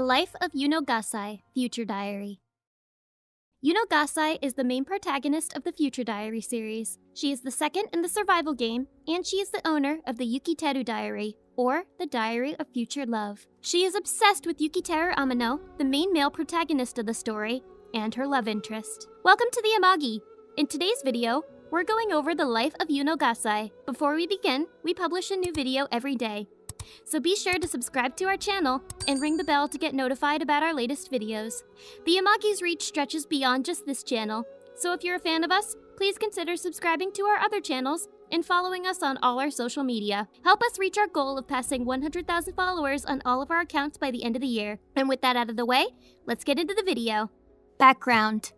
Life of Yuno Gasai, Future Diary. Yuno Gasai is the main protagonist of the Future Diary series. She is the second in the survival game, and she is the owner of the Yukiteru Diary, or the Diary of Future Love. She is obsessed with Yukiteru Amano, the main male protagonist of the story, and her love interest. Welcome to the Amagi! In today's video, we're going over the life of Yuno Gasai. Before we begin, we publish a new video every day. So be sure to subscribe to our channel and ring the bell to get notified about our latest videos. The Amagi's reach stretches beyond just this channel, so if you're a fan of us, please consider subscribing to our other channels and following us on all our social media. Help us reach our goal of passing 100,000 followers on all of our accounts by the end of the year. And with that out of the way, let's get into the video. Background.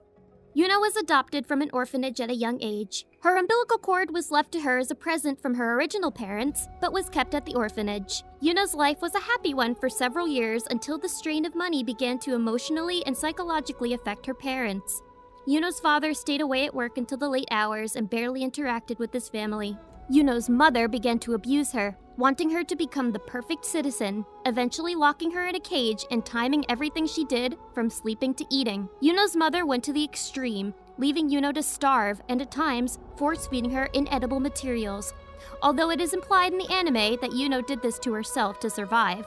Yuno was adopted from an orphanage at a young age. Her umbilical cord was left to her as a present from her original parents, but was kept at the orphanage. Yuno's life was a happy one for several years until the strain of money began to emotionally and psychologically affect her parents. Yuno's father stayed away at work until the late hours and barely interacted with his family. Yuno's mother began to abuse her, wanting her to become the perfect citizen, eventually locking her in a cage and timing everything she did, from sleeping to eating. Yuno's mother went to the extreme, leaving Yuno to starve and at times force-feeding her inedible materials, although it is implied in the anime that Yuno did this to herself to survive.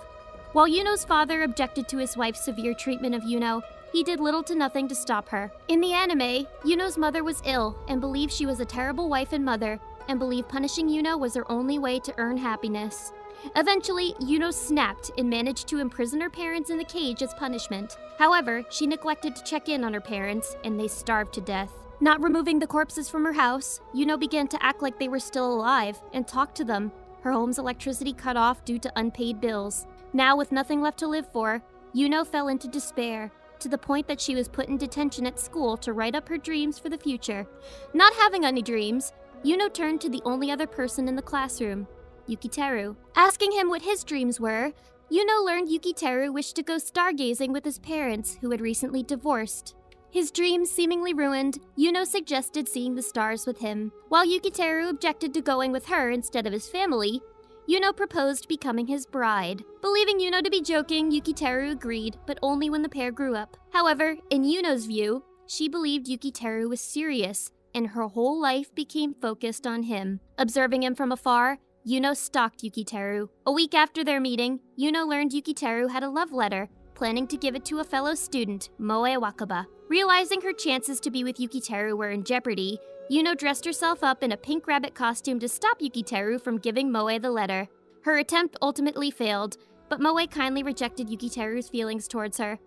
While Yuno's father objected to his wife's severe treatment of Yuno, he did little to nothing to stop her. In the anime, Yuno's mother was ill and believed she was a terrible wife and mother, and believed punishing Yuno was her only way to earn happiness. Eventually, Yuno snapped and managed to imprison her parents in the cage as punishment. However, she neglected to check in on her parents, and they starved to death. Not removing the corpses from her house, Yuno began to act like they were still alive and talk to them. Her home's electricity cut off due to unpaid bills. Now, with nothing left to live for, Yuno fell into despair, to the point that she was put in detention at school to write up her dreams for the future. Not having any dreams, Yuno turned to the only other person in the classroom, Yukiteru. Asking him what his dreams were, Yuno learned Yukiteru wished to go stargazing with his parents, who had recently divorced. His dreams seemingly ruined, Yuno suggested seeing the stars with him. While Yukiteru objected to going with her instead of his family, Yuno proposed becoming his bride. Believing Yuno to be joking, Yukiteru agreed, but only when the pair grew up. However, in Yuno's view, she believed Yukiteru was serious, and her whole life became focused on him. Observing him from afar, Yuno stalked Yukiteru. A week after their meeting, Yuno learned Yukiteru had a love letter, planning to give it to a fellow student, Moe Wakaba. Realizing her chances to be with Yukiteru were in jeopardy, Yuno dressed herself up in a pink rabbit costume to stop Yukiteru from giving Moe the letter. Her attempt ultimately failed, but Moe kindly rejected Yukiteru's feelings towards her.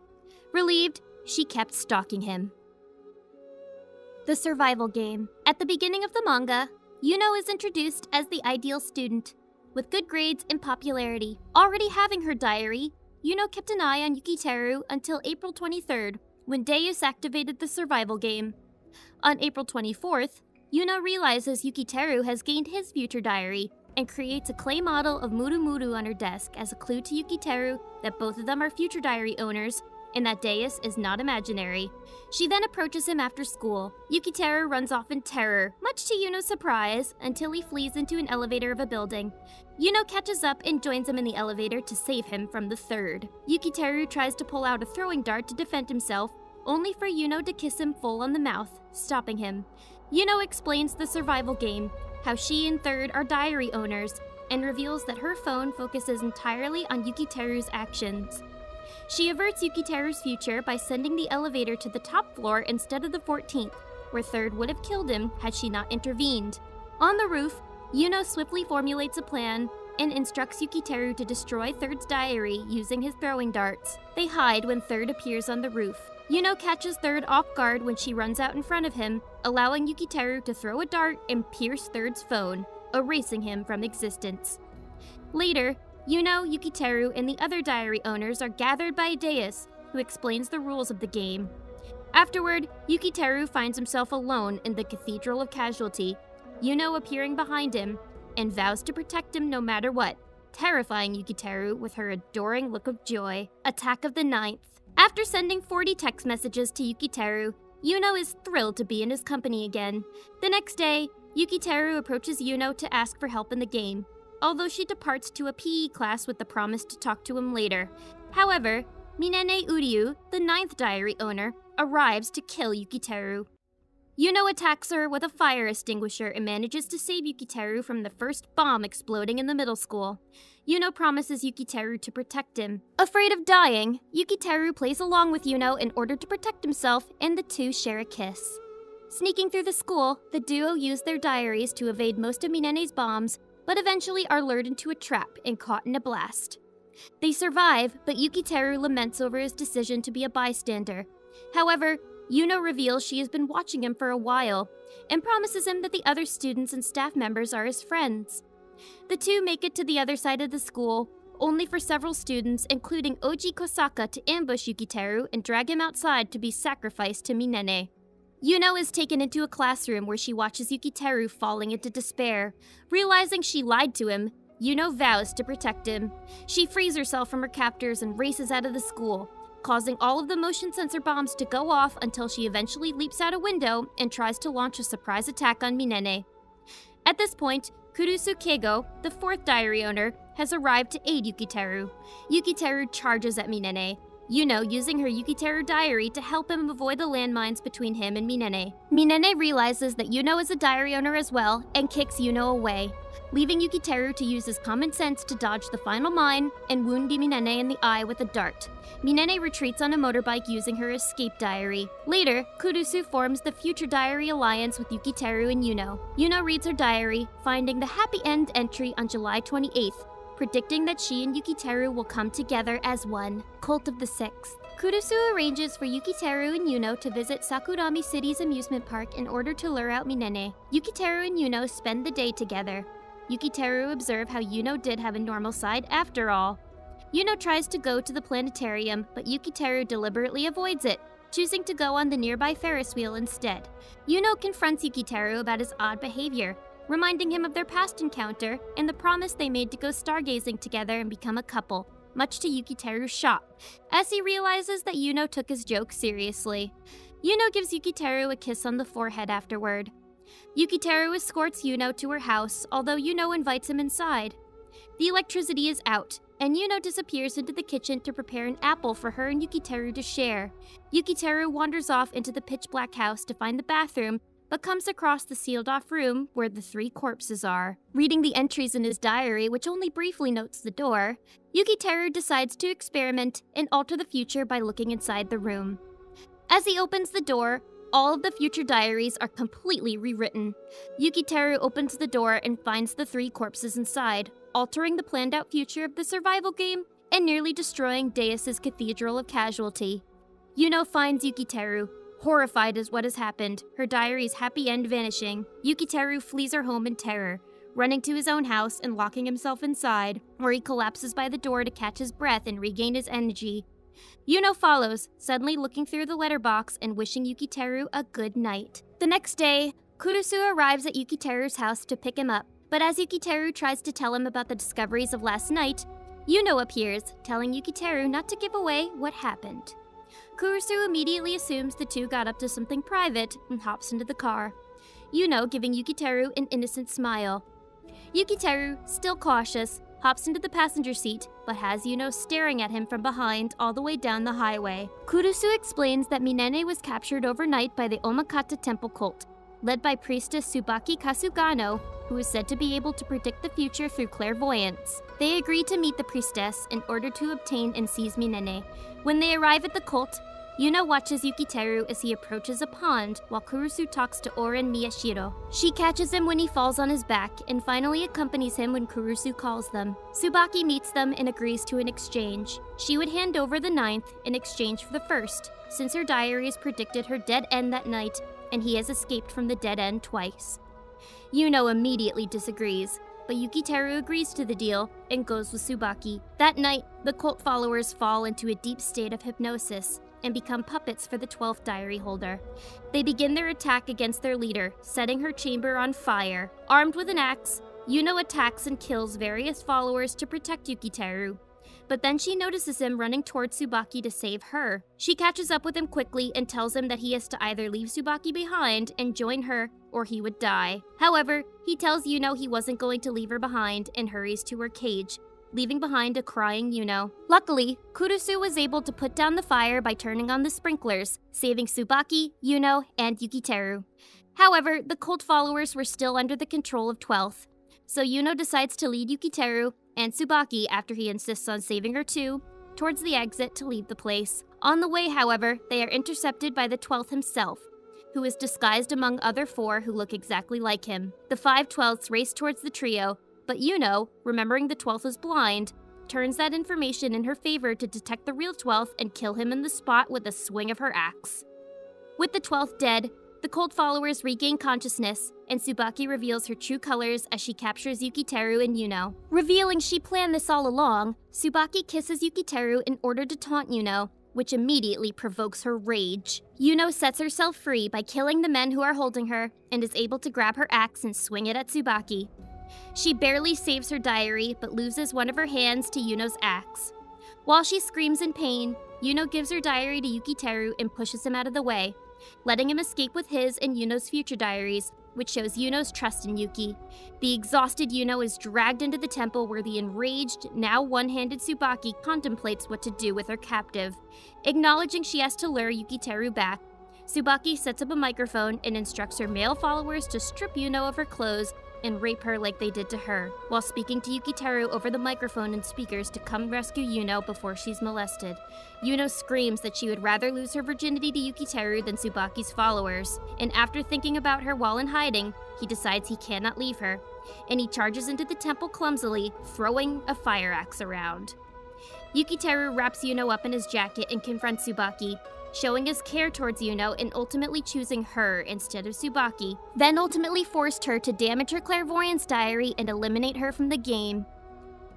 Relieved, she kept stalking him. The survival game. At the beginning of the manga, Yuno is introduced as the ideal student, with good grades and popularity. Already having her diary, Yuno kept an eye on Yukiteru until April 23rd, when Deus activated the survival game. On April 24th, Yuno realizes Yukiteru has gained his future diary and creates a clay model of Muru on her desk as a clue to Yukiteru that both of them are future diary owners and that Deus is not imaginary. She then approaches him after school. Yukiteru runs off in terror, much to Yuno's surprise, until he flees into an elevator of a building. Yuno catches up and joins him in the elevator to save him from the third. Yukiteru tries to pull out a throwing dart to defend himself, only for Yuno to kiss him full on the mouth, stopping him. Yuno explains the survival game, how she and Third are diary owners, and reveals that her phone focuses entirely on Yukiteru's actions. She averts Yukiteru's future by sending the elevator to the top floor instead of the 14th, where Third would have killed him had she not intervened. On the roof, Yuno swiftly formulates a plan and instructs Yukiteru to destroy Third's diary using his throwing darts. They hide when Third appears on the roof. Yuno catches Third off guard when she runs out in front of him, allowing Yukiteru to throw a dart and pierce Third's phone, erasing him from existence. Later, Yuno, Yukiteru, and the other diary owners are gathered by Deus, who explains the rules of the game. Afterward, Yukiteru finds himself alone in the Cathedral of Casualty, Yuno appearing behind him, and vows to protect him no matter what, terrifying Yukiteru with her adoring look of joy. Attack of the 9th. After sending 40 text messages to Yukiteru, Yuno is thrilled to be in his company again. The next day, Yukiteru approaches Yuno to ask for help in the game, although she departs to a PE class with the promise to talk to him later. However, Minene Uryu, the 9th diary owner, arrives to kill Yukiteru. Yuno attacks her with a fire extinguisher and manages to save Yukiteru from the first bomb exploding in the middle school. Yuno promises Yukiteru to protect him. Afraid of dying, Yukiteru plays along with Yuno in order to protect himself, and the two share a kiss. Sneaking through the school, the duo use their diaries to evade most of Minene's bombs, but eventually are lured into a trap and caught in a blast. They survive, but Yukiteru laments over his decision to be a bystander. However, Yuno reveals she has been watching him for a while, and promises him that the other students and staff members are his friends. The two make it to the other side of the school, only for several students, including Oji Kosaka, to ambush Yukiteru and drag him outside to be sacrificed to Minene. Yuno is taken into a classroom where she watches Yukiteru falling into despair. Realizing she lied to him, Yuno vows to protect him. She frees herself from her captors and races out of the school, causing all of the motion sensor bombs to go off until she eventually leaps out a window and tries to launch a surprise attack on Minene. At this point, Kurusu Keigo, the 4th diary owner, has arrived to aid Yukiteru. Yukiteru charges at Minene, Yuno using her Yukiteru Diary to help him avoid the landmines between him and Minene. Minene realizes that Yuno is a diary owner as well and kicks Yuno away, leaving Yukiteru to use his common sense to dodge the final mine and wound Minene in the eye with a dart. Minene retreats on a motorbike using her escape diary. Later, Kurusu forms the Future Diary Alliance with Yukiteru and Yuno. Yuno reads her diary, finding the happy end entry on July 28th, predicting that she and Yukiteru will come together as one. Cult of the 6th. Kurusu arranges for Yukiteru and Yuno to visit Sakurami City's amusement park in order to lure out Minene. Yukiteru and Yuno spend the day together. Yukiteru observes how Yuno did have a normal side after all. Yuno tries to go to the planetarium, but Yukiteru deliberately avoids it, choosing to go on the nearby Ferris wheel instead. Yuno confronts Yukiteru about his odd behavior, reminding him of their past encounter and the promise they made to go stargazing together and become a couple, much to Yukiteru's shock, as he realizes that Yuno took his joke seriously. Yuno gives Yukiteru a kiss on the forehead afterward. Yukiteru escorts Yuno to her house, although Yuno invites him inside. The electricity is out, and Yuno disappears into the kitchen to prepare an apple for her and Yukiteru to share. Yukiteru wanders off into the pitch-black house to find the bathroom, but comes across the sealed-off room where the 3 corpses are. Reading the entries in his diary, which only briefly notes the door, Yukiteru decides to experiment and alter the future by looking inside the room. As he opens the door, all of the future diaries are completely rewritten. Yukiteru opens the door and finds the 3 corpses inside, altering the planned-out future of the survival game and nearly destroying Deus's Cathedral of Casualty. Yuno finds Yukiteru, horrified at what has happened, her diary's happy end vanishing. Yukiteru flees her home in terror, running to his own house and locking himself inside, where he collapses by the door to catch his breath and regain his energy. Yuno follows, suddenly looking through the letterbox and wishing Yukiteru a good night. The next day, Kurusu arrives at Yukiteru's house to pick him up, but as Yukiteru tries to tell him about the discoveries of last night, Yuno appears, telling Yukiteru not to give away what happened. Kurusu immediately assumes the two got up to something private and hops into the car, Yuno giving Yukiteru an innocent smile. Yukiteru, still cautious, hops into the passenger seat, but has Yuno staring at him from behind all the way down the highway. Kurusu explains that Minene was captured overnight by the Omakata Temple cult, led by priestess Tsubaki Kasugano, who is said to be able to predict the future through clairvoyance. They agree to meet the priestess in order to obtain and seize Minene. When they arrive at the cult, Yuno watches Yukiteru as he approaches a pond while Kurusu talks to Oren Miyashiro. She catches him when he falls on his back and finally accompanies him when Kurusu calls them. Tsubaki meets them and agrees to an exchange. She would hand over the 9th in exchange for the 1st, since her diaries predicted her dead end that night and he has escaped from the dead end twice. Yuno immediately disagrees, but Yukiteru agrees to the deal and goes with Tsubaki. That night, the cult followers fall into a deep state of hypnosis and become puppets for the 12th diary holder. They begin their attack against their leader, setting her chamber on fire. Armed with an axe, Yuno attacks and kills various followers to protect Yukiteru. But then she notices him running towards Tsubaki to save her. She catches up with him quickly and tells him that he has to either leave Tsubaki behind and join her, or he would die. However, he tells Yuno he wasn't going to leave her behind and hurries to her cage, leaving behind a crying Yuno. Luckily, Kurusu was able to put down the fire by turning on the sprinklers, saving Tsubaki, Yuno, and Yukiteru. However, the cult followers were still under the control of 12th, so Yuno decides to lead Yukiteru and Tsubaki, after he insists on saving her too, towards the exit to leave the place. On the way, however, they are intercepted by the 12th himself, who is disguised among other 4 who look exactly like him. The 5 12ths race towards the trio, but Yuno, remembering the 12th was blind, turns that information in her favor to detect the real 12th and kill him in the spot with a swing of her axe. With the 12th dead, the cult followers regain consciousness, and Tsubaki reveals her true colors as she captures Yukiteru and Yuno. Revealing she planned this all along, Tsubaki kisses Yukiteru in order to taunt Yuno, which immediately provokes her rage. Yuno sets herself free by killing the men who are holding her, and is able to grab her axe and swing it at Tsubaki. She barely saves her diary, but loses one of her hands to Yuno's axe. While she screams in pain, Yuno gives her diary to Yukiteru and pushes him out of the way, letting him escape with his and Yuno's future diaries, which shows Yuno's trust in Yuki. The exhausted Yuno is dragged into the temple where the enraged, now one-handed Tsubaki contemplates what to do with her captive. Acknowledging she has to lure Yukiteru back, Tsubaki sets up a microphone and instructs her male followers to strip Yuno of her clothes and rape her like they did to her, while speaking to Yukiteru over the microphone and speakers to come rescue Yuno before she's molested. Yuno screams that she would rather lose her virginity to Yukiteru than Tsubaki's followers, and after thinking about her while in hiding, he decides he cannot leave her, and he charges into the temple clumsily, throwing a fire axe around. Yukiteru wraps Yuno up in his jacket and confronts Tsubaki, showing his care towards Yuno and ultimately choosing her instead of Tsubaki, then ultimately forced her to damage her clairvoyance diary and eliminate her from the game.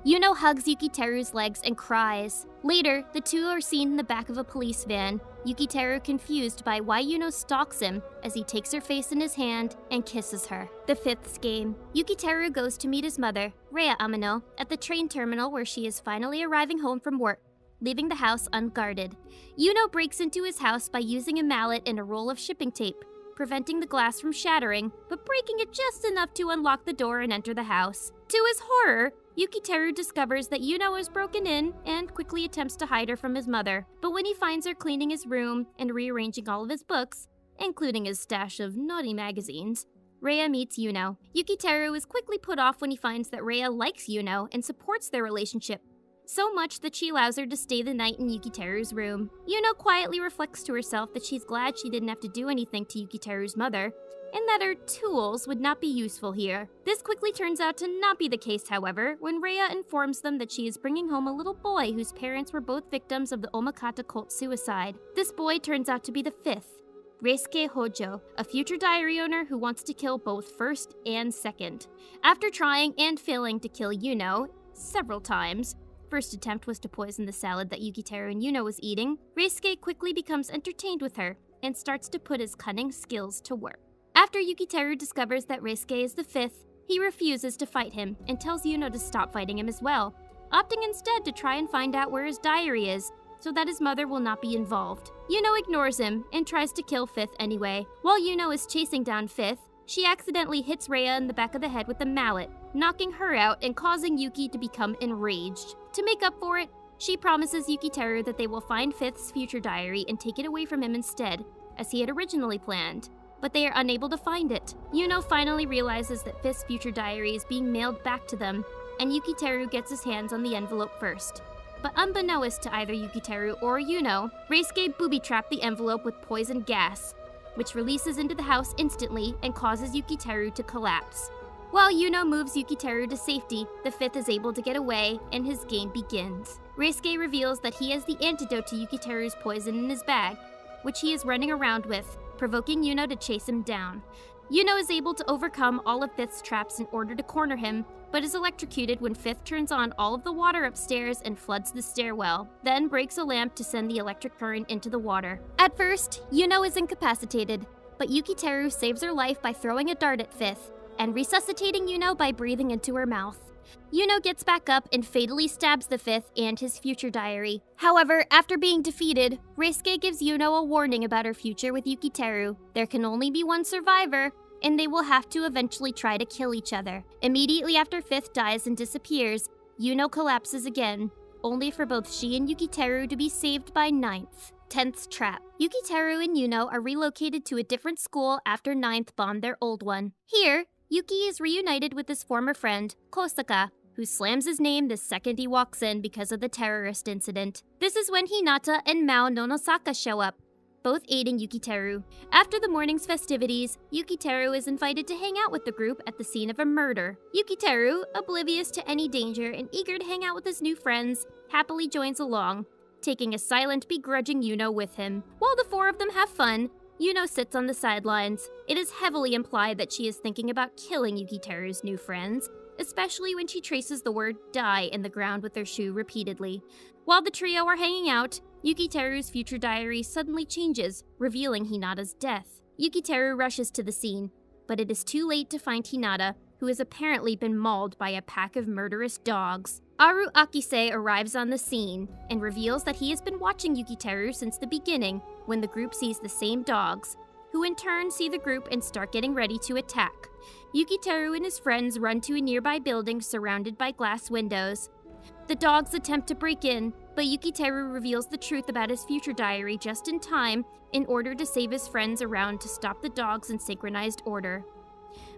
Yuno hugs Yukiteru's legs and cries. Later, the two are seen in the back of a police van, Yukiteru confused by why Yuno stalks him as he takes her face in his hand and kisses her. The 5th game. Yukiteru goes to meet his mother, Redial Amano, at the train terminal where she is finally arriving home from work, leaving the house unguarded. Yuno breaks into his house by using a mallet and a roll of shipping tape, preventing the glass from shattering, but breaking it just enough to unlock the door and enter the house. To his horror, Yukiteru discovers that Yuno is broken in and quickly attempts to hide her from his mother. But when he finds her cleaning his room and rearranging all of his books, including his stash of naughty magazines, Redial meets Yuno. Yukiteru is quickly put off when he finds that Redial likes Yuno and supports their relationship, so much that she allows her to stay the night in Yukiteru's room. Yuno quietly reflects to herself that she's glad she didn't have to do anything to Yukiteru's mother, and that her tools would not be useful here. This quickly turns out to not be the case, however, when Redial informs them that she is bringing home a little boy whose parents were both victims of the Omakata cult suicide. This boy turns out to be the 5th, Reisuke Hojo, a future diary owner who wants to kill both 1st and 2nd. After trying and failing to kill Yuno several times, first attempt was to poison the salad that Yukiteru and Yuno was eating, Reisuke quickly becomes entertained with her and starts to put his cunning skills to work. After Yukiteru discovers that Reisuke is the 5th, he refuses to fight him and tells Yuno to stop fighting him as well, opting instead to try and find out where his diary is so that his mother will not be involved. Yuno ignores him and tries to kill 5th anyway. While Yuno is chasing down 5th, she accidentally hits Redial in the back of the head with a mallet, knocking her out and causing Yuki to become enraged. To make up for it, she promises Yukiteru that they will find 5th's future diary and take it away from him instead, as he had originally planned. But they are unable to find it. Yuno finally realizes that 5th's future diary is being mailed back to them, and Yukiteru gets his hands on the envelope first. But unbeknownst to either Yukiteru or Yuno, Reisuke booby-trapped the envelope with poison gas, which releases into the house instantly and causes Yukiteru to collapse. While Yuno moves Yukiteru to safety, the 5th is able to get away, and his game begins. Reisuke reveals that he has the antidote to Yukiteru's poison in his bag, which he is running around with, provoking Yuno to chase him down. Yuno is able to overcome all of 5th's traps in order to corner him, but is electrocuted when 5th turns on all of the water upstairs and floods the stairwell, then breaks a lamp to send the electric current into the water. At first, Yuno is incapacitated, but Yukiteru saves her life by throwing a dart at 5th, and resuscitating Yuno by breathing into her mouth. Yuno gets back up and fatally stabs the 5th and his future diary. However, after being defeated, Reisuke gives Yuno a warning about her future with Yukiteru. There can only be one survivor, and they will have to eventually try to kill each other. Immediately after 5th dies and disappears, Yuno collapses again, only for both she and Yukiteru to be saved by Ninth. 10th's trap. Yukiteru and Yuno are relocated to a different school after Ninth bombed their old one. Here, Yuki is reunited with his former friend, Kosaka, who slams his name the second he walks in because of the terrorist incident. This is when Hinata and Mao Nonosaka show up, both aiding Yukiteru. After the morning's festivities, Yukiteru is invited to hang out with the group at the scene of a murder. Yukiteru, oblivious to any danger and eager to hang out with his new friends, happily joins along, taking a silent, begrudging Yuno with him. While the four of them have fun, Yuno sits on the sidelines. It is heavily implied that she is thinking about killing Yukiteru's new friends, especially when she traces the word die in the ground with her shoe repeatedly. While the trio are hanging out, Yukiteru's future diary suddenly changes, revealing Hinata's death. Yukiteru rushes to the scene, but it is too late to find Hinata, who has apparently been mauled by a pack of murderous dogs. Aru Akise arrives on the scene and reveals that he has been watching Yukiteru since the beginning, when the group sees the same dogs, who in turn see the group and start getting ready to attack. Yukiteru and his friends run to a nearby building surrounded by glass windows. The dogs attempt to break in, but Yukiteru reveals the truth about his future diary just in time in order to save his friends around to stop the dogs in synchronized order.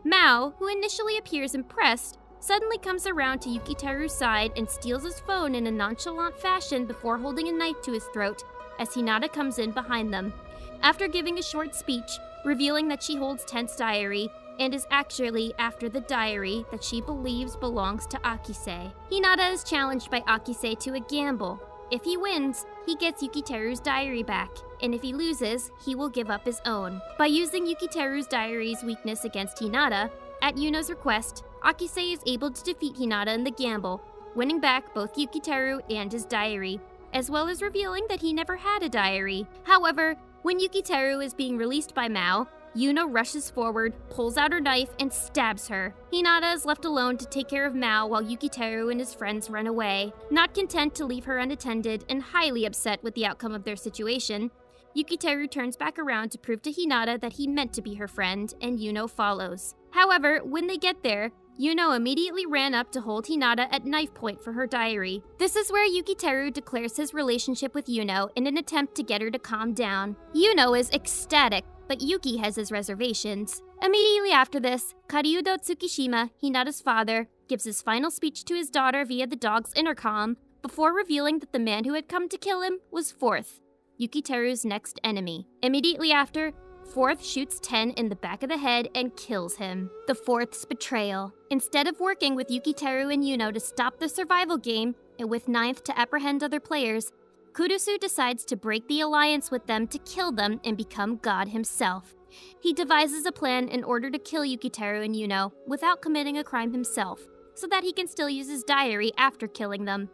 Mao, who initially appears impressed, suddenly comes around to Yukiteru's side and steals his phone in a nonchalant fashion before holding a knife to his throat as Hinata comes in behind them. After giving a short speech, revealing that she holds 10th's diary, and is actually after the diary that she believes belongs to Akise. Hinata is challenged by Akise to a gamble. If he wins, he gets Yukiteru's diary back, and if he loses, he will give up his own. By using Yukiteru's diary's weakness against Hinata, at Yuno's request, Akise is able to defeat Hinata in the gamble, winning back both Yukiteru and his diary, as well as revealing that he never had a diary. However, when Yukiteru is being released by Mao, Yuno rushes forward, pulls out her knife, and stabs her. Hinata is left alone to take care of Mao while Yukiteru and his friends run away. Not content to leave her unattended and highly upset with the outcome of their situation, Yukiteru turns back around to prove to Hinata that he meant to be her friend, and Yuno follows. However, when they get there, Yuno immediately ran up to hold Hinata at knife point for her diary. This is where Yukiteru declares his relationship with Yuno in an attempt to get her to calm down. Yuno is ecstatic, but Yuki has his reservations. Immediately after this, Karyudo Tsukishima, Hinata's father, gives his final speech to his daughter via the dog's intercom before revealing that the man who had come to kill him was Fourth, Yukiteru's next enemy. Immediately after, Fourth shoots 10 in the back of the head and kills him. The Fourth's betrayal. Instead of working with Yukiteru and Yuno to stop the survival game, and with Ninth to apprehend other players, Kurusu decides to break the alliance with them to kill them and become God himself. He devises a plan in order to kill Yukiteru and Yuno without committing a crime himself, so that he can still use his diary after killing them.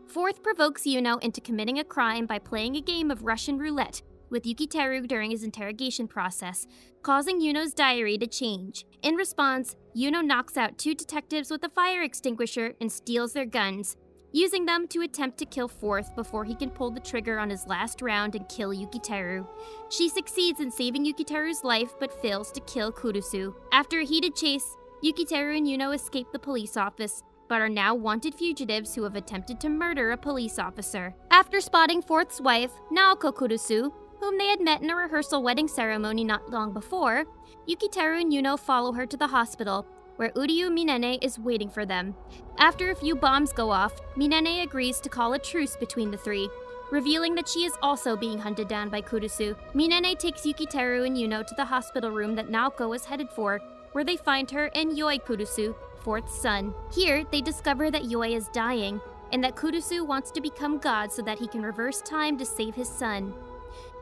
Fourth provokes Yuno into committing a crime by playing a game of Russian roulette with Yukiteru during his interrogation process, causing Yuno's diary to change. In response, Yuno knocks out 2 detectives with a fire extinguisher and steals their guns, using them to attempt to kill Fourth before he can pull the trigger on his last round and kill Yukiteru. She succeeds in saving Yukiteru's life but fails to kill Kurusu. After a heated chase, Yukiteru and Yuno escape the police office, but are now wanted fugitives who have attempted to murder a police officer. After spotting Fourth's wife, Naoko Kurusu, whom they had met in a rehearsal wedding ceremony not long before, Yukiteru and Yuno follow her to the hospital, where Uryu Minene is waiting for them. After a few bombs go off, Minene agrees to call a truce between the three, revealing that she is also being hunted down by Kurusu. Minene takes Yukiteru and Yuno to the hospital room that Naoko is headed for, where they find her and Yoi Kurusu, Fourth's son. Here, they discover that Yoi is dying, and that Kurusu wants to become God so that he can reverse time to save his son.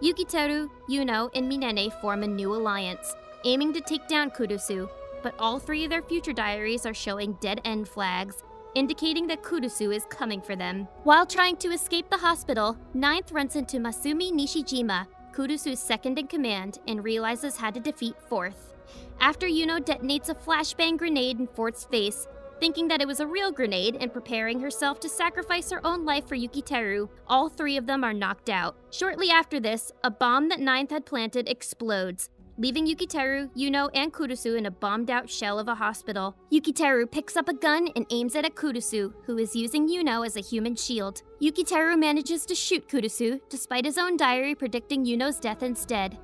Yukiteru, Yuno, and Minene form a new alliance, aiming to take down Kurusu, but all 3 of their future diaries are showing dead-end flags, indicating that Kurusu is coming for them. While trying to escape the hospital, Ninth runs into Masumi Nishijima, Kurusu's second-in-command, and realizes how to defeat Fourth. After Yuno detonates a flashbang grenade in Fourth's face, thinking that it was a real grenade and preparing herself to sacrifice her own life for Yukiteru, all 3 of them are knocked out. Shortly after this, a bomb that Ninth had planted explodes, leaving Yukiteru, Yuno, and Kurusu in a bombed-out shell of a hospital. Yukiteru picks up a gun and aims it at Kurusu, who is using Yuno as a human shield. Yukiteru manages to shoot Kurusu, despite his own diary predicting Yuno's death instead.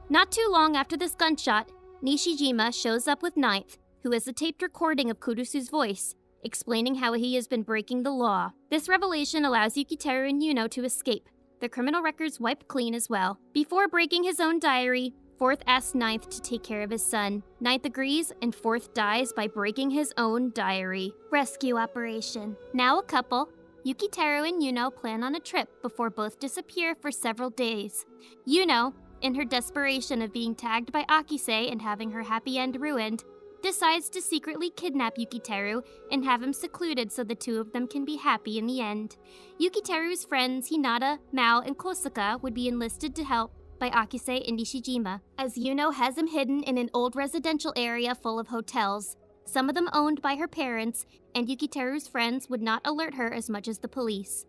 Not too long after this gunshot, Nishijima shows up with Ninth, who has a taped recording of Kurusu's voice, explaining how he has been breaking the law. This revelation allows Yukiteru and Yuno to escape, their criminal records wiped clean as well. Before breaking his own diary, Fourth asks Ninth to take care of his son. Ninth agrees, and Fourth dies by breaking his own diary. Rescue operation. Now a couple, Yukiteru and Yuno plan on a trip before both disappear for several days. Yuno, in her desperation of being tagged by Akise and having her happy end ruined, decides to secretly kidnap Yukiteru and have him secluded so the two of them can be happy in the end. Yukiteru's friends Hinata, Mao, and Kosuka would be enlisted to help by Akise and Nishijima, as Yuno has him hidden in an old residential area full of hotels, some of them owned by her parents, and Yukiteru's friends would not alert her as much as the police.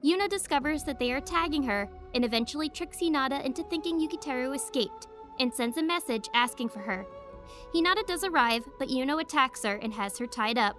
Yuno discovers that they are tagging her and eventually tricks Hinata into thinking Yukiteru escaped and sends a message asking for her. Hinata does arrive, but Yuno attacks her and has her tied up.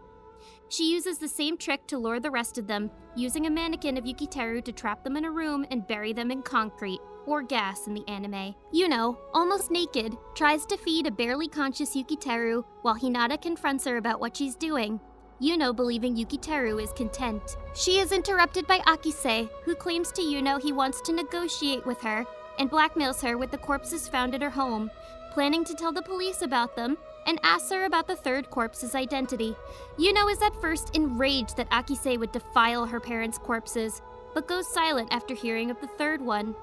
She uses the same trick to lure the rest of them, using a mannequin of Yukiteru to trap them in a room and bury them in concrete, or gas in the anime. Yuno, almost naked, tries to feed a barely conscious Yukiteru while Hinata confronts her about what she's doing. Yuno believing Yukiteru is content. She is interrupted by Akise, who claims to Yuno he wants to negotiate with her and blackmails her with the corpses found at her home, planning to tell the police about them, and asks her about the third corpse's identity. Yuno is at first enraged that Akise would defile her parents' corpses, but goes silent after hearing of the third one.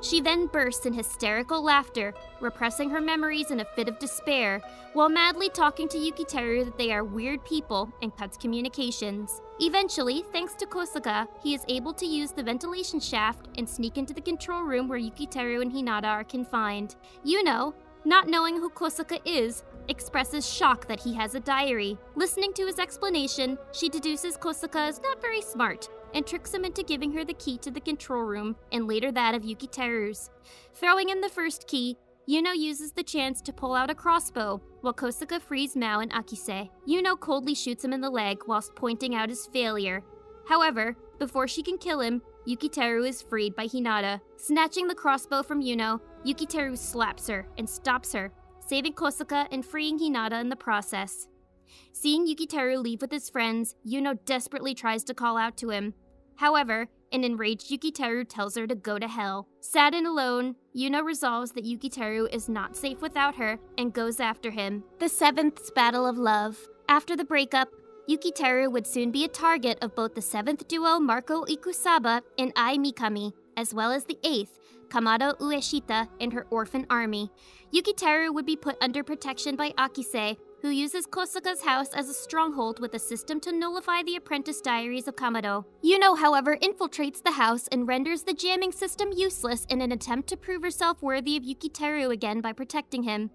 She then bursts in hysterical laughter, repressing her memories in a fit of despair, while madly talking to Yukiteru that they are weird people and cuts communications. Eventually, thanks to Kosuka, he is able to use the ventilation shaft and sneak into the control room where Yukiteru and Hinata are confined. Yuno, not knowing who Kosuka is, expresses shock that he has a diary. Listening to his explanation, she deduces Kosuka is not very smart and tricks him into giving her the key to the control room and later that of Yukiteru's. Throwing in the first key, Yuno uses the chance to pull out a crossbow while Kosuka frees Mao and Akise. Yuno coldly shoots him in the leg whilst pointing out his failure. However, before she can kill him, Yukiteru is freed by Hinata. Snatching the crossbow from Yuno, Yukiteru slaps her and stops her, saving Kosuka and freeing Hinata in the process. Seeing Yukiteru leave with his friends, Yuno desperately tries to call out to him. However, an enraged Yukiteru tells her to go to hell. Sad and alone, Yuno resolves that Yukiteru is not safe without her and goes after him. The 7th's Battle of Love. After the breakup, Yukiteru would soon be a target of both the 7th duo Marco Ikusaba and Ai Mikami, as well as the 8th, Kamado Ueshita and her orphan army. Yukiteru would be put under protection by Akise, who uses Kosuka's house as a stronghold with a system to nullify the apprentice diaries of Kamado. Yuno, however, infiltrates the house and renders the jamming system useless in an attempt to prove herself worthy of Yukiteru again by protecting him.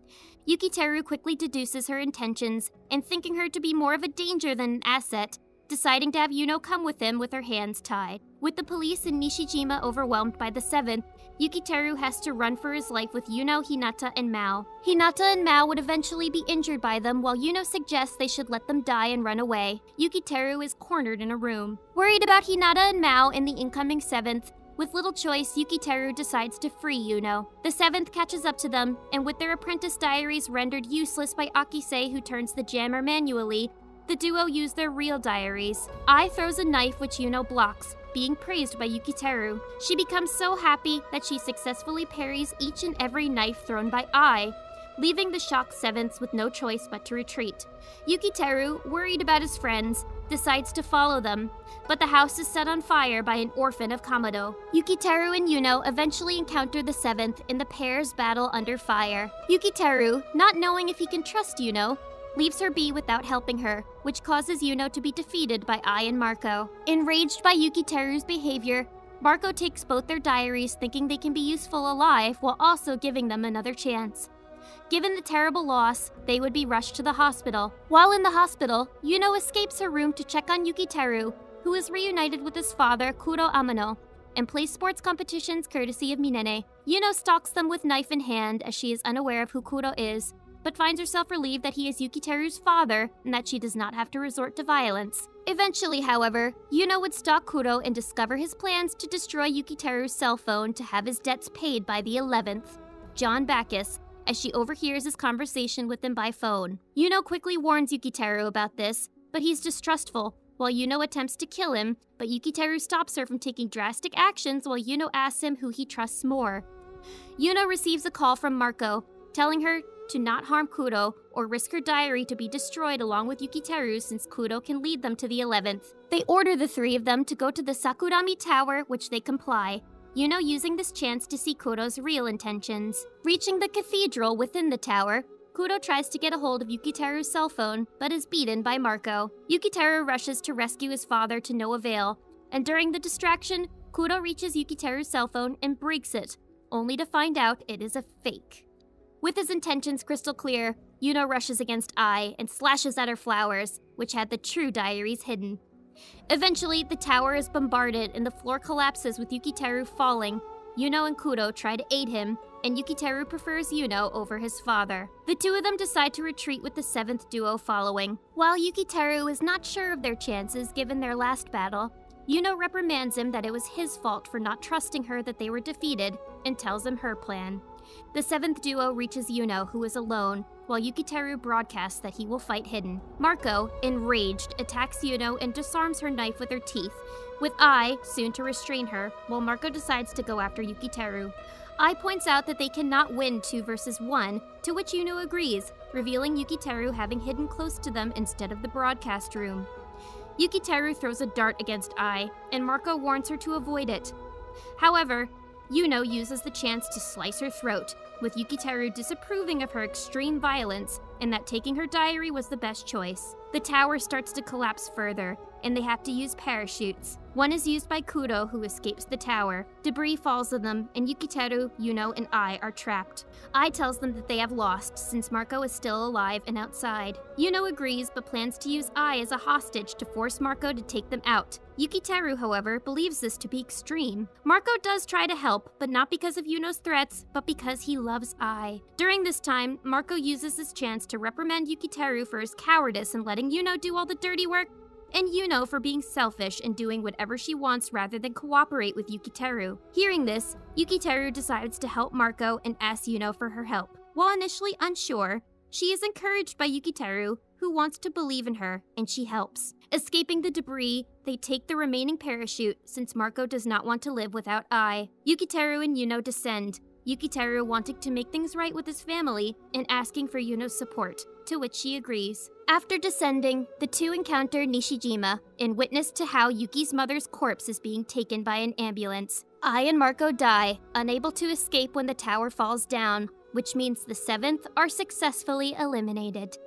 Yukiteru quickly deduces her intentions, and thinking her to be more of a danger than an asset, deciding to have Yuno come with him with her hands tied. With the police and Nishijima overwhelmed by the 7th, Yukiteru has to run for his life with Yuno, Hinata, and Mao. Hinata and Mao would eventually be injured by them while Yuno suggests they should let them die and run away. Yukiteru is cornered in a room. Worried about Hinata and Mao and the incoming 7th, with little choice, Yukiteru decides to free Yuno. The 7th catches up to them, and with their apprentice diaries rendered useless by Akise, who turns the jammer manually, the duo use their real diaries. Ai throws a knife which Yuno blocks, being praised by Yukiteru. She becomes so happy that she successfully parries each and every knife thrown by Ai, leaving the shocked 7ths with no choice but to retreat. Yukiteru, worried about his friends, decides to follow them, but the house is set on fire by an orphan of Kamado. Yukiteru and Yuno eventually encounter the 7th in the pair's battle under fire. Yukiteru, not knowing if he can trust Yuno, leaves her be without helping her, which causes Yuno to be defeated by Ai and Marco. Enraged by Yukiteru's behavior, Marco takes both their diaries thinking they can be useful alive while also giving them another chance. Given the terrible loss, they would be rushed to the hospital. While in the hospital, Yuno escapes her room to check on Yukiteru, who is reunited with his father, Kuro Amano, and plays sports competitions courtesy of Minene. Yuno stalks them with knife in hand as she is unaware of who Kuro is, but finds herself relieved that he is Yukiteru's father and that she does not have to resort to violence. Eventually, however, Yuno would stalk Kuro and discover his plans to destroy Yukiteru's cell phone to have his debts paid by the 11th, John Bacchus, as she overhears his conversation with him by phone. Yuno quickly warns Yukiteru about this, but he's distrustful, while Yuno attempts to kill him, but Yukiteru stops her from taking drastic actions while Yuno asks him who he trusts more. Yuno receives a call from Marco, telling her to not harm Kuro or risk her diary to be destroyed along with Yukiteru since Kuro can lead them to the 11th. They order the three of them to go to the Sakurami Tower, which they comply, Yuno using this chance to see Kuro's real intentions. Reaching the cathedral within the tower, Kuro tries to get a hold of Yukiteru's cell phone, but is beaten by Marco. Yukiteru rushes to rescue his father to no avail, and during the distraction, Kuro reaches Yukiteru's cell phone and breaks it, only to find out it is a fake. With his intentions crystal clear, Yuno rushes against Ai and slashes at her flowers, which had the true diaries hidden. Eventually, the tower is bombarded and the floor collapses with Yukiteru falling. Yuno and Kuro try to aid him, and Yukiteru prefers Yuno over his father. The two of them decide to retreat with the 7th duo following. While Yukiteru is not sure of their chances given their last battle, Yuno reprimands him that it was his fault for not trusting her that they were defeated, and tells him her plan. The 7th duo reaches Yuno, who is alone, while Yukiteru broadcasts that he will fight hidden. Marco, enraged, attacks Yuno and disarms her knife with her teeth, with Ai soon to restrain her, while Marco decides to go after Yukiteru. Ai points out that they cannot win 2 versus 1, to which Yuno agrees, revealing Yukiteru having hidden close to them instead of the broadcast room. Yukiteru throws a dart against Ai, and Marco warns her to avoid it. However, Yuno uses the chance to slice her throat, with Yukiteru disapproving of her extreme violence and that taking her diary was the best choice. The tower starts to collapse further, and they have to use parachutes. One is used by Kuro, who escapes the tower. Debris falls on them, and Yukiteru, Yuno, and Ai are trapped. Ai tells them that they have lost, since Marco is still alive and outside. Yuno agrees, but plans to use Ai as a hostage to force Marco to take them out. Yukiteru, however, believes this to be extreme. Marco does try to help, but not because of Yuno's threats, but because he loves Ai. During this time, Marco uses this chance to reprimand Yukiteru for his cowardice and letting Yuno do all the dirty work, and Yuno for being selfish and doing whatever she wants rather than cooperate with Yukiteru. Hearing this, Yukiteru decides to help Marco and asks Yuno for her help. While initially unsure, she is encouraged by Yukiteru, who wants to believe in her, and she helps. Escaping the debris, they take the remaining parachute since Marco does not want to live without Ai. Yukiteru and Yuno descend, Yukiteru wanting to make things right with his family and asking for Yuno's support, to which she agrees. After descending, the two encounter Nishijima and witness to how Yuki's mother's corpse is being taken by an ambulance. Ai and Marco die, unable to escape when the tower falls down, which means the 7th are successfully eliminated.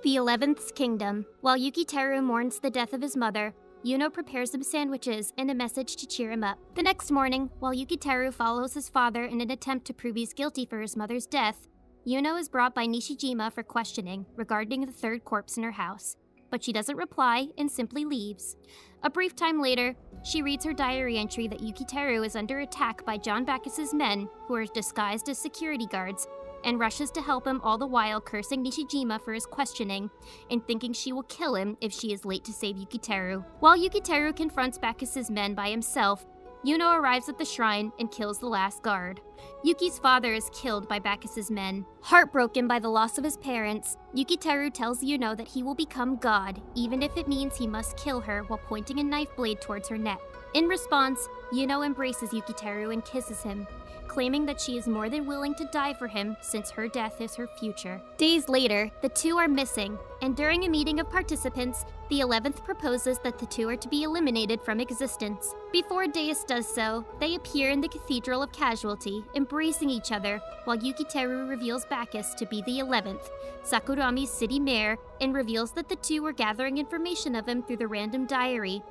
The 11th's kingdom. While Yukiteru mourns the death of his mother, Yuno prepares him sandwiches and a message to cheer him up. The next morning, while Yukiteru follows his father in an attempt to prove he's guilty for his mother's death, Yuno is brought by Nishijima for questioning regarding the 3rd corpse in her house, but she doesn't reply and simply leaves. A brief time later, she reads her diary entry that Yukiteru is under attack by John Bacchus's men, who are disguised as security guards, and rushes to help him, all the while cursing Nishijima for his questioning and thinking she will kill him if she is late to save Yukiteru. While Yukiteru confronts Bacchus's men by himself, Yuno arrives at the shrine and kills the last guard. Yuki's father is killed by Bacchus's men. Heartbroken by the loss of his parents, Yukiteru tells Yuno that he will become God, even if it means he must kill her while pointing a knife blade towards her neck. In response, Yuno embraces Yukiteru and kisses him, claiming that she is more than willing to die for him since her death is her future. Days later, the two are missing, and during a meeting of participants, the 11th proposes that the two are to be eliminated from existence. Before Deus does so, they appear in the Cathedral of Casualty, embracing each other, while Yukiteru reveals Bacchus to be the 11th, Sakurami's city mayor, and reveals that the two were gathering information of him through the random diary,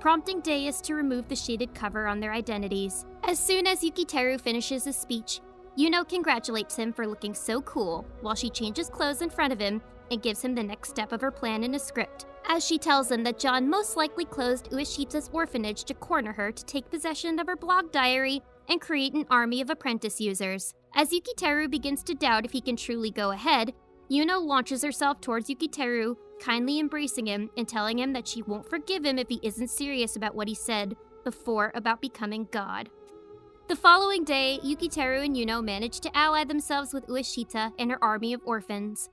prompting Deus to remove the shaded cover on their identities. As soon as Yukiteru finishes his speech, Yuno congratulates him for looking so cool, while she changes clothes in front of him and gives him the next step of her plan in a script, as she tells him that John most likely closed Ueshita's orphanage to corner her to take possession of her blog diary and create an army of apprentice users. As Yukiteru begins to doubt if he can truly go ahead, Yuno launches herself towards Yukiteru, kindly embracing him and telling him that she won't forgive him if he isn't serious about what he said before about becoming God. The following day, Yukiteru and Yuno manage to ally themselves with Ueshita and her army of orphans.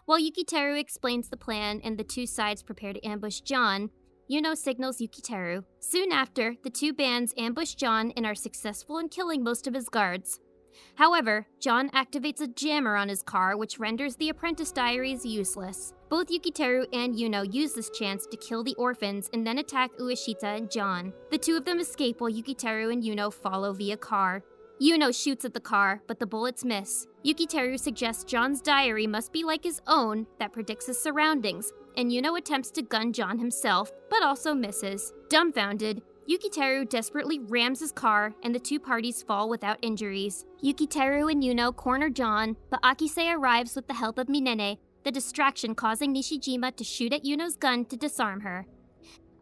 While Yukiteru explains the plan and the two sides prepare to ambush John, Yuno signals Yukiteru. Soon after, the two bands ambush John and are successful in killing most of his guards. However, John activates a jammer on his car, which renders the apprentice diaries useless. Both Yukiteru and Yuno use this chance to kill the orphans and then attack Ueshita and John. The two of them escape while Yukiteru and Yuno follow via car. Yuno shoots at the car, but the bullets miss. Yukiteru suggests John's diary must be like his own that predicts his surroundings, and Yuno attempts to gun John himself, but also misses. Dumbfounded, Yukiteru desperately rams his car, and the two parties fall without injuries. Yukiteru and Yuno corner John, but Akise arrives with the help of Minene, the distraction causing Nishijima to shoot at Yuno's gun to disarm her.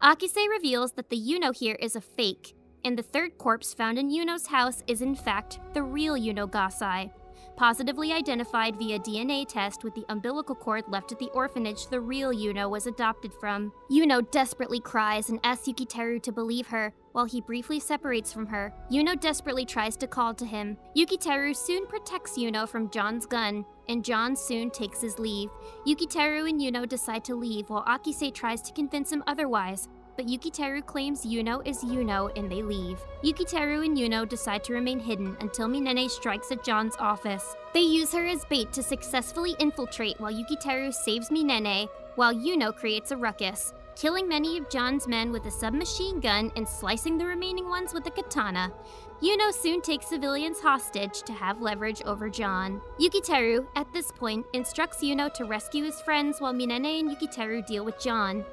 Akise reveals that the Yuno here is a fake, and the third corpse found in Yuno's house is in fact the real Yuno Gasai, positively identified via DNA test with the umbilical cord left at the orphanage the real Yuno was adopted from. Yuno desperately cries and asks Yukiteru to believe her, while he briefly separates from her. Yuno desperately tries to call to him. Yukiteru soon protects Yuno from John's gun, and John soon takes his leave. Yukiteru and Yuno decide to leave while Akise tries to convince him otherwise, but Yukiteru claims Yuno is Yuno and they leave. Yukiteru and Yuno decide to remain hidden until Minene strikes at John's office. They use her as bait to successfully infiltrate while Yukiteru saves Minene, while Yuno creates a ruckus, killing many of John's men with a submachine gun and slicing the remaining ones with a katana. Yuno soon takes civilians hostage to have leverage over John. Yukiteru, at this point, instructs Yuno to rescue his friends while Minene and Yukiteru deal with John.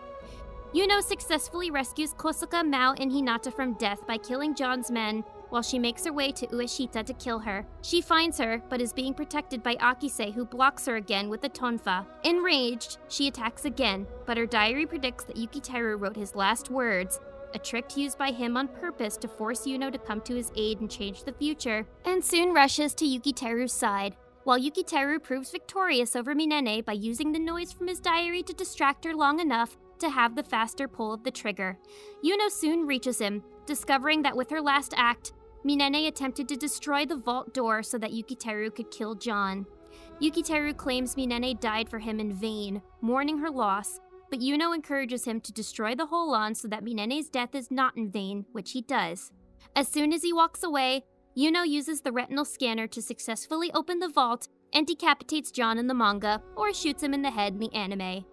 Yuno successfully rescues Kosuka, Mao, and Hinata from death by killing John's men, while she makes her way to Ueshita to kill her. She finds her, but is being protected by Akise, who blocks her again with a tonfa. Enraged, she attacks again, but her diary predicts that Yukiteru wrote his last words, a trick used by him on purpose to force Yuno to come to his aid and change the future, and soon rushes to Yukiteru's side. While Yukiteru proves victorious over Minene by using the noise from his diary to distract her long enough to have the faster pull of the trigger. Yuno soon reaches him, discovering that with her last act, Minene attempted to destroy the vault door so that Yukiteru could kill John. Yukiteru claims Minene died for him in vain, mourning her loss, but Yuno encourages him to destroy the Holon so that Minene's death is not in vain, which he does. As soon as he walks away, Yuno uses the retinal scanner to successfully open the vault and decapitates John in the manga, or shoots him in the head in the anime.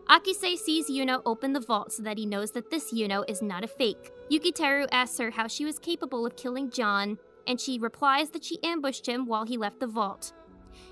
Akise sees Yuno open the vault so that he knows that this Yuno is not a fake. Yukiteru asks her how she was capable of killing John, and she replies that she ambushed him while he left the vault.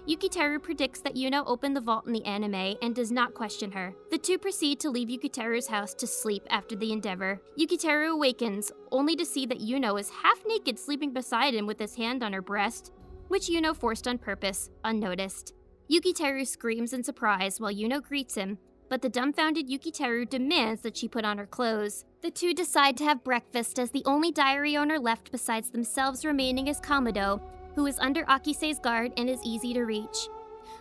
Yukiteru predicts that Yuno opened the vault in the anime and does not question her. The two proceed to leave Yukiteru's house to sleep after the endeavor. Yukiteru awakens, only to see that Yuno is half naked sleeping beside him with his hand on her breast, which Yuno forced on purpose, unnoticed. Yukiteru screams in surprise while Yuno greets him, but the dumbfounded Yukiteru demands that she put on her clothes. The two decide to have breakfast as the only diary owner left besides themselves remaining is Kamado, who is under Akise's guard and is easy to reach.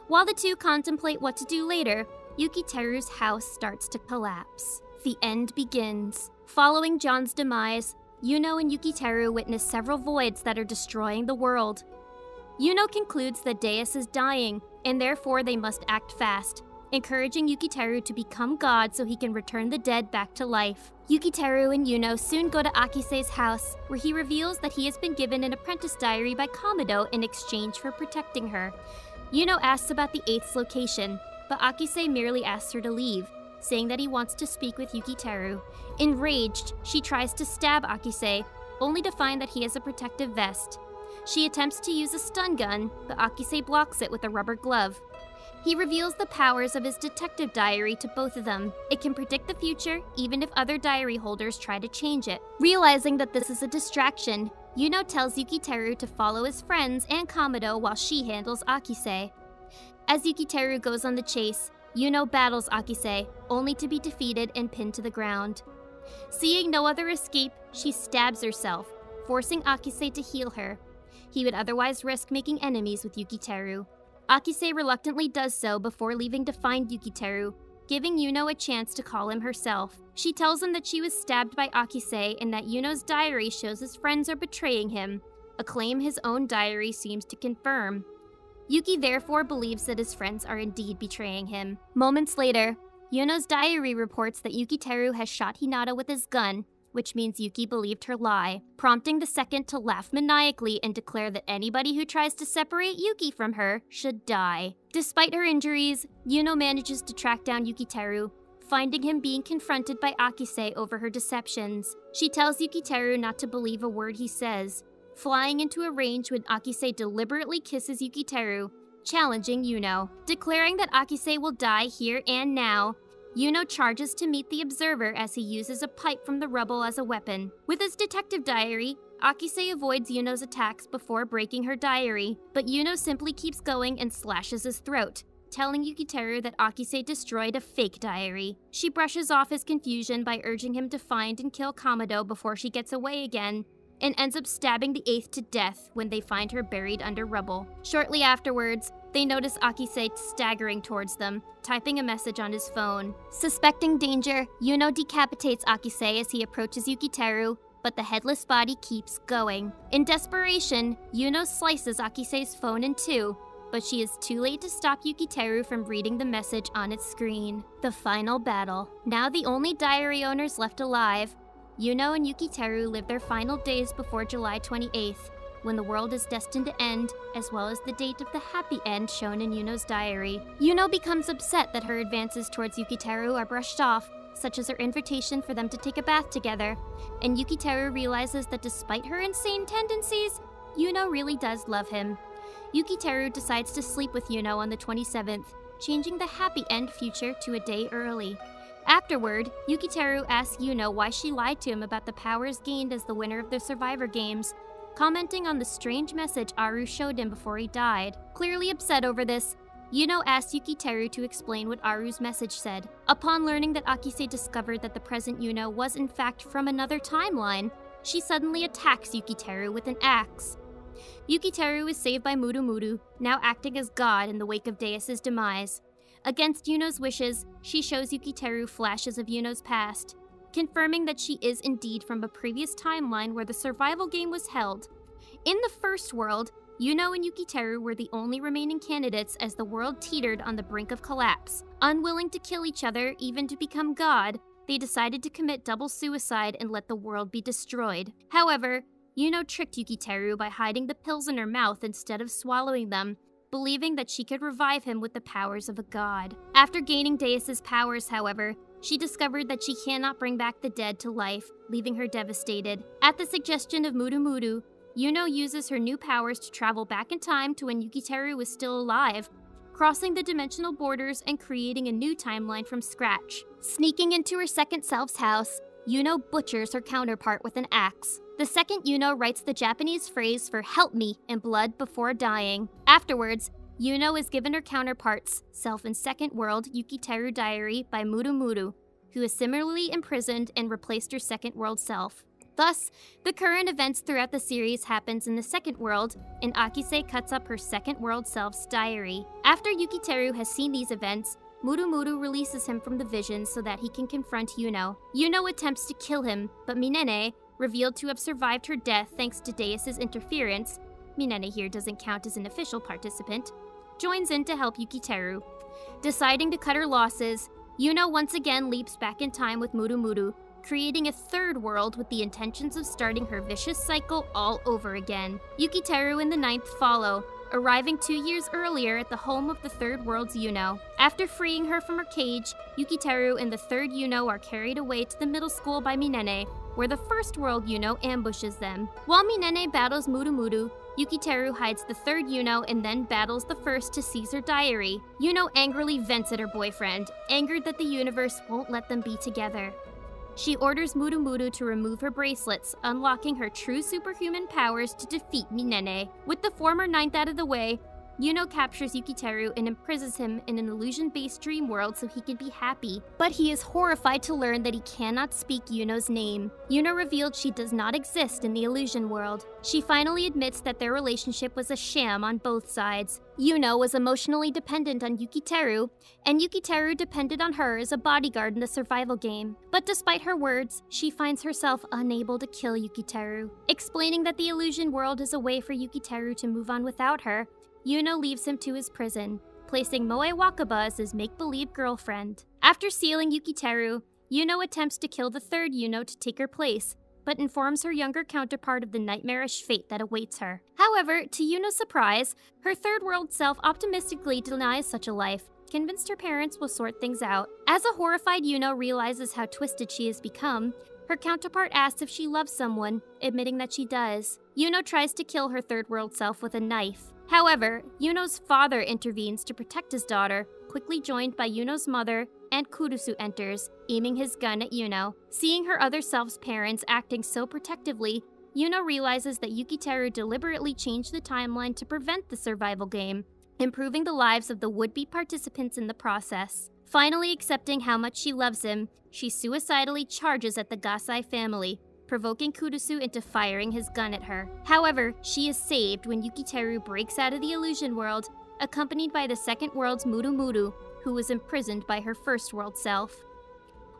While the two contemplate what to do later, Yukiteru's house starts to collapse. The end begins. Following John's demise, Yuno and Yukiteru witness several voids that are destroying the world. Yuno concludes that Deus is dying, and therefore they must act fast, encouraging Yukiteru to become God so he can return the dead back to life. Yukiteru and Yuno soon go to Akise's house, where he reveals that he has been given an apprentice diary by Kamado in exchange for protecting her. Yuno asks about the 8th's location, but Akise merely asks her to leave, saying that he wants to speak with Yukiteru. Enraged, she tries to stab Akise, only to find that he has a protective vest. She attempts to use a stun gun, but Akise blocks it with a rubber glove. He reveals the powers of his detective diary to both of them. It can predict the future, even if other diary holders try to change it. Realizing that this is a distraction, Yuno tells Yukiteru to follow his friends and Kamado while she handles Akise. As Yukiteru goes on the chase, Yuno battles Akise, only to be defeated and pinned to the ground. Seeing no other escape, she stabs herself, forcing Akise to heal her. He would otherwise risk making enemies with Yukiteru. Akise reluctantly does so before leaving to find Yukiteru, giving Yuno a chance to call him herself. She tells him that she was stabbed by Akise and that Yuno's diary shows his friends are betraying him, a claim his own diary seems to confirm. Yuki therefore believes that his friends are indeed betraying him. Moments later, Yuno's diary reports that Yukiteru has shot Hinata with his gun, which means Yuki believed her lie, prompting the second to laugh maniacally and declare that anybody who tries to separate Yuki from her should die. Despite her injuries, Yuno manages to track down Yukiteru, finding him being confronted by Akise over her deceptions. She tells Yukiteru not to believe a word he says, flying into a range when Akise deliberately kisses Yukiteru, challenging Yuno. Declaring that Akise will die here and now, Yuno charges to meet the observer as he uses a pipe from the rubble as a weapon. With his detective diary, Akise avoids Yuno's attacks before breaking her diary, but Yuno simply keeps going and slashes his throat, telling Yukiteru that Akise destroyed a fake diary. She brushes off his confusion by urging him to find and kill Kamado before she gets away again, and ends up stabbing the 8th to death when they find her buried under rubble. Shortly afterwards, they notice Akise staggering towards them, typing a message on his phone. Suspecting danger, Yuno decapitates Akise as he approaches Yukiteru, but the headless body keeps going. In desperation, Yuno slices Akise's phone in two, but she is too late to stop Yukiteru from reading the message on its screen. The final battle. Now the only diary owners left alive, Yuno and Yukiteru live their final days before July 28th, when the world is destined to end, as well as the date of the happy end shown in Yuno's diary. Yuno becomes upset that her advances towards Yukiteru are brushed off, such as her invitation for them to take a bath together, and Yukiteru realizes that despite her insane tendencies, Yuno really does love him. Yukiteru decides to sleep with Yuno on the 27th, changing the happy end future to a day early. Afterward, Yukiteru asks Yuno why she lied to him about the powers gained as the winner of the Survivor Games, commenting on the strange message Aru showed him before he died. Clearly upset over this, Yuno asks Yukiteru to explain what Aru's message said. Upon learning that Akise discovered that the present Yuno was in fact from another timeline, she suddenly attacks Yukiteru with an axe. Yukiteru is saved by Murumuru, now acting as god in the wake of Deus's demise. Against Yuno's wishes, she shows Yukiteru flashes of Yuno's past, confirming that she is indeed from a previous timeline where the survival game was held. In the first world, Yuno and Yukiteru were the only remaining candidates as the world teetered on the brink of collapse. Unwilling to kill each other, even to become god, they decided to commit double suicide and let the world be destroyed. However, Yuno tricked Yukiteru by hiding the pills in her mouth instead of swallowing them, believing that she could revive him with the powers of a god. After gaining Deus's powers, however, she discovered that she cannot bring back the dead to life, leaving her devastated. At the suggestion of Murumuru, Yuno uses her new powers to travel back in time to when Yukiteru was still alive, crossing the dimensional borders and creating a new timeline from scratch. Sneaking into her second self's house, Yuno butchers her counterpart with an axe. The second Yuno writes the Japanese phrase for "help me" in blood before dying. Afterwards, Yuno is given her counterpart's self in second world Yukiteru Diary by Murumuru, who is similarly imprisoned and replaced her second world self. Thus, the current events throughout the series happens in the second world, and Akise cuts up her second world self's diary. After Yukiteru has seen these events, Murumuru releases him from the vision so that he can confront Yuno. Yuno attempts to kill him, but Minene, revealed to have survived her death thanks to Deus's interference, Minene here doesn't count as an official participant, joins in to help Yukiteru. Deciding to cut her losses, Yuno once again leaps back in time with Murumuru, creating a third world with the intentions of starting her vicious cycle all over again. Yukiteru and the ninth follow, arriving 2 years earlier at the home of the third world's Yuno. After freeing her from her cage, Yukiteru and the third Yuno are carried away to the middle school by Minene, where the first world Yuno ambushes them. While Minene battles Murumuru, Yukiteru hides the third Yuno and then battles the first to seize her diary. Yuno angrily vents at her boyfriend, angered that the universe won't let them be together. She orders Murumuru to remove her bracelets, unlocking her true superhuman powers to defeat Minene. With the former ninth out of the way, Yuno captures Yukiteru and imprisons him in an illusion-based dream world so he can be happy. But he is horrified to learn that he cannot speak Yuno's name. Yuno revealed she does not exist in the illusion world. She finally admits that their relationship was a sham on both sides. Yuno was emotionally dependent on Yukiteru, and Yukiteru depended on her as a bodyguard in the survival game. But despite her words, she finds herself unable to kill Yukiteru. Explaining that the illusion world is a way for Yukiteru to move on without her, Yuno leaves him to his prison, placing Moe Wakaba as his make-believe girlfriend. After sealing Yukiteru, Yuno attempts to kill the third Yuno to take her place, but informs her younger counterpart of the nightmarish fate that awaits her. However, to Yuno's surprise, her third world self optimistically denies such a life, convinced her parents will sort things out. As a horrified Yuno realizes how twisted she has become, her counterpart asks if she loves someone, admitting that she does. Yuno tries to kill her third world self with a knife. However, Yuno's father intervenes to protect his daughter, quickly joined by Yuno's mother, and Kurusu enters, aiming his gun at Yuno. Seeing her other self's parents acting so protectively, Yuno realizes that Yukiteru deliberately changed the timeline to prevent the survival game, improving the lives of the would-be participants in the process. Finally accepting how much she loves him, she suicidally charges at the Gasai family, provoking Kurusu into firing his gun at her. However, she is saved when Yukiteru breaks out of the illusion world, accompanied by the second world's Muru, who was imprisoned by her first world self.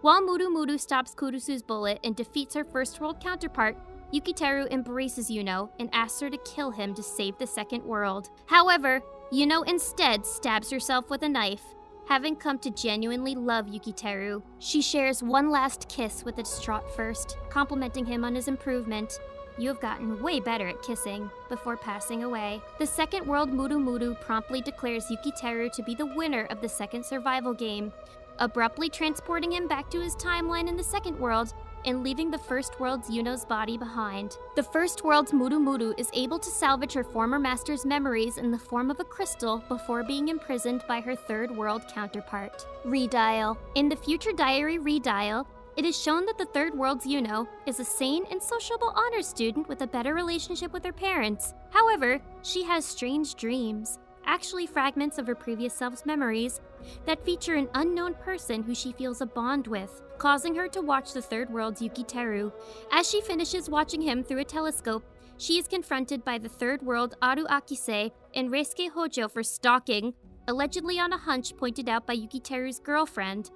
While Muru stops Kurusu's bullet and defeats her first world counterpart, Yukiteru embraces Yuno and asks her to kill him to save the second world. However, Yuno instead stabs herself with a knife. Having come to genuinely love Yukiteru, she shares one last kiss with the distraught first, complimenting him on his improvement. "You have gotten way better at kissing," before passing away. The second world Muru promptly declares Yukiteru to be the winner of the second survival game, abruptly transporting him back to his timeline in the second world and leaving the first world's Yuno's body behind. The first world's Muru is able to salvage her former master's memories in the form of a crystal before being imprisoned by her third world counterpart. Redial. In the future diary Redial, it is shown that the third world's Yuno is a sane and sociable honors student with a better relationship with her parents. However, she has strange dreams, actually fragments of her previous self's memories, that feature an unknown person who she feels a bond with, causing her to watch the third world's Yukiteru. As she finishes watching him through a telescope, she is confronted by the third world Aru Akise and Reisuke Hojo for stalking, allegedly on a hunch pointed out by Yukiteru's girlfriend,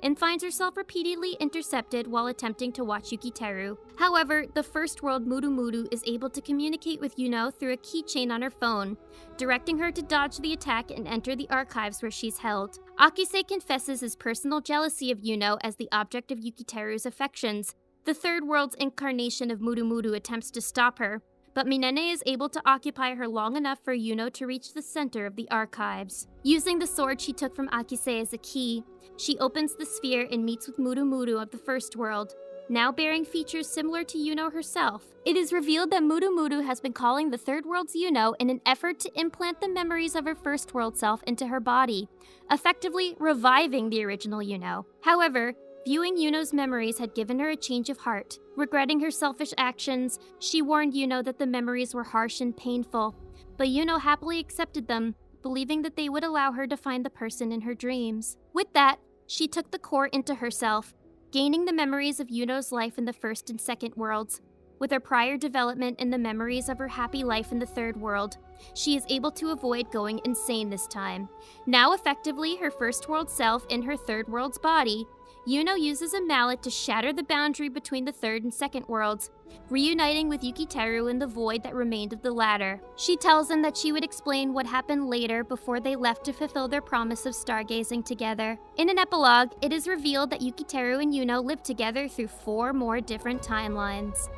and finds herself repeatedly intercepted while attempting to watch Yukiteru. However, the first world Muru is able to communicate with Yuno through a keychain on her phone, directing her to dodge the attack and enter the archives where she's held. Akise confesses his personal jealousy of Yuno as the object of Yukiteru's affections. The third world's incarnation of Muru attempts to stop her, but Minene is able to occupy her long enough for Yuno to reach the center of the archives. Using the sword she took from Akise as a key, she opens the sphere and meets with Muru of the first world, now bearing features similar to Yuno herself. It is revealed that Muru has been calling the third world's Yuno in an effort to implant the memories of her first world self into her body, effectively reviving the original Yuno. However, viewing Yuno's memories had given her a change of heart. Regretting her selfish actions, she warned Yuno that the memories were harsh and painful, but Yuno happily accepted them, believing that they would allow her to find the person in her dreams. With that, she took the core into herself, gaining the memories of Yuno's life in the first and second worlds. With her prior development and the memories of her happy life in the third world, she is able to avoid going insane this time. Now effectively her first world self in her third world's body, Yuno uses a mallet to shatter the boundary between the third and second worlds, reuniting with Yukiteru in the void that remained of the latter. She tells him that she would explain what happened later before they left to fulfill their promise of stargazing together. In an epilogue, it is revealed that Yukiteru and Yuno lived together through 4 more different timelines.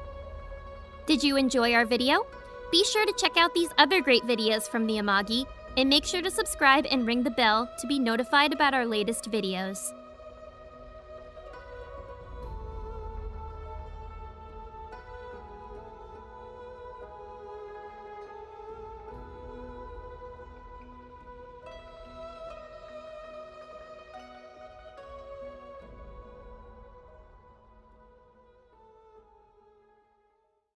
Did you enjoy our video? Be sure to check out these other great videos from the Amagi, and make sure to subscribe and ring the bell to be notified about our latest videos.